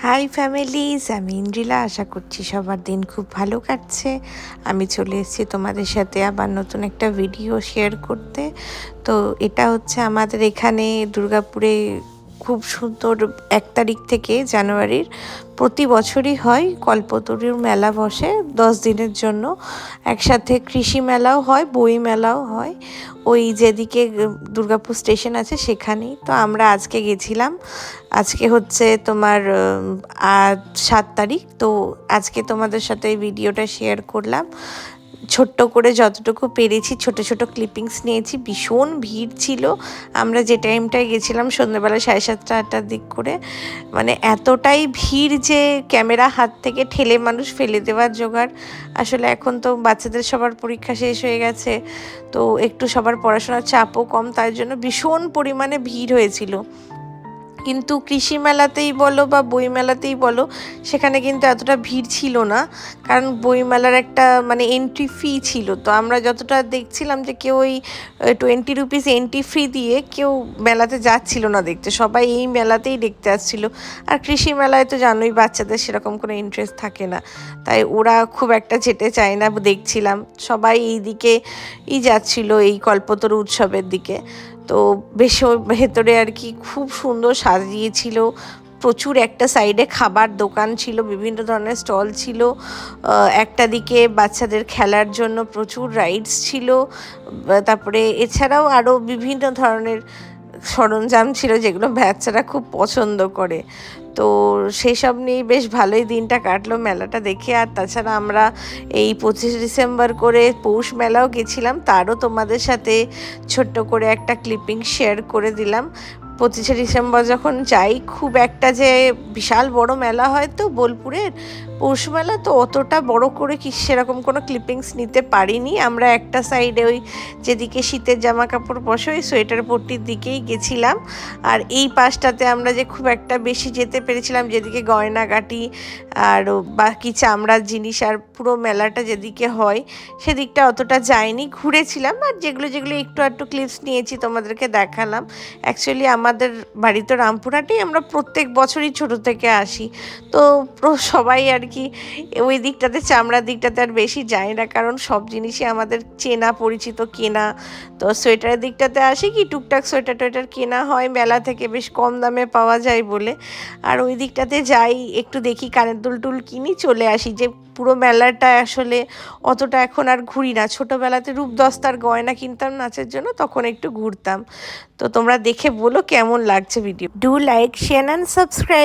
High families, আমি ইন্দ্রিলা। আশা করছি সবার দিন খুব ভালো কাটছে। আমি চলে এসেছি তোমাদের সাথে আবার নতুন একটা ভিডিও শেয়ার করতে। তো এটা হচ্ছে আমাদের এখানে দুর্গাপুরে খুব সুন্দর 1 তারিখ থেকে জানুয়ারির প্রতি বছরই হয় কল্পতরুর মেলা বসে 10 দিনের জন্য। একসাথে কৃষি মেলাও হয়, বই মেলাও হয়, ওই যেদিকে দুর্গাপুর স্টেশন আছে সেখানেই। তো আমরা আজকে গেছিলাম। আজকে হচ্ছে তোমার 7 তারিখ। তো আজকে তোমাদের সাথে এই ভিডিওটা শেয়ার করলাম। ছোট্ট করে যতটুকু পেরেছি ছোট ছোট ক্লিপিংস নিয়েছি। ভীষণ ভিড় ছিল। আমরা যে টাইমটায় গেছিলাম সন্ধ্যেবেলা 7:30-8টার দিক করে, মানে এতটাই ভিড় যে ক্যামেরা হাত থেকে ঠেলে মানুষ ফেলে দেওয়ার জোগাড়। আসলে এখন তো বাচ্চাদের সবার পরীক্ষা শেষ হয়ে গেছে, তো একটু সবার পড়াশোনার চাপও কম, তাই জন্য ভীষণ পরিমাণে ভিড় হয়েছিল। কিন্তু কৃষি মেলাতেই বলো বা বই মেলাতেই বলো, সেখানে কিন্তু এতটা ভিড় ছিল না, কারণ বই মেলার একটা মানে এন্ট্রি ফি ছিল। তো আমরা যতটা দেখছিলাম যে কেউ ওই 20 রুপিস এন্ট্রি ফি দিয়ে কেউ মেলাতে যাচ্ছিল না দেখতে, সবাই এই মেলাতেই দেখতে আসছিল। আর কৃষি মেলায় তো জানোই বাচ্চাদের সেরকম কোনো ইন্টারেস্ট থাকে না, তাই ওরা খুব একটা যেতে চায় না। দেখছিলাম সবাই এই দিকেই যাচ্ছিল, এই কল্পতরু উৎসবের দিকে। তো বেশ ভেতরে আর কি খুব সুন্দর সাজিয়েছিল। প্রচুর একটা সাইডে খাবার দোকান ছিল, বিভিন্ন ধরনের স্টল ছিল। একটা দিকে বাচ্চাদের খেলার জন্য প্রচুর রাইডস ছিল। তারপরে এছাড়াও আরও বিভিন্ন ধরনের সরঞ্জাম ছিল যেগুলো বাচ্চারা খুব পছন্দ করে। তো সেই সব নিয়েই বেশ ভালোই দিনটা কাটলো মেলাটা দেখে। আর তাছাড়া আমরা এই 25 ডিসেম্বর করে পৌষ মেলাও গেছিলাম, তারও তোমাদের সাথে ছোট্ট করে একটা ক্লিপিং শেয়ার করে দিলাম। 25 ডিসেম্বর যখন যাই, খুব একটা যে বিশাল বড় মেলা হয় তো বোলপুরের পৌষ মেলা, তো অতটা বড় করে কি সেরকম কোনো ক্লিপিংস নিতে পারিনি। আমরা একটা সাইডে ওই যেদিকে শীতের জামা কাপড় বসে ওই সোয়েটার পট্টির দিকেই গেছিলাম। আর এই পাশটাতে আমরা যে খুব একটা বেশি যেতে পেরেছিলাম, যেদিকে গয়নাগাটি আর বাকি চামড়ার জিনিস আর পুরো মেলাটা যেদিকে হয় সেদিকটা অতটা যায়নি, ঘুরেছিলাম। আর যেগুলো যেগুলো একটু একটু ক্লিপস নিয়েছি তোমাদেরকে দেখালাম। অ্যাকচুয়ালি আমাদের বাড়ি তো রামপুরহাটেই, আমরা প্রত্যেক বছরই ছোটো থেকে আসি। তো সবাই আর কি ওই দিকটাতে চামড়ার দিকটাতে আর বেশি যায় না, কারণ সব জিনিসই আমাদের চেনা পরিচিত কেনা। তো সোয়েটারের দিকটাতে আসি কি টুকটাক সোয়েটার টোয়েটার কেনা হয় মেলা থেকে, বেশ কম দামে পাওয়া যায় বলে। আর ওই দিকটাতে যাই, একটু দেখি কানের দুল টুল কিনি, চলে আসি। যে পুরো মেলাটা আসলে অতটা এখন আর ঘুরি না। ছোটোবেলাতে রূপদস্তার গয়না কিনতাম নাচের জন্য, তখন একটু ঘুরতাম। তো তোমরা দেখে বলো কেমন লাগছে video. Do like, share and subscribe.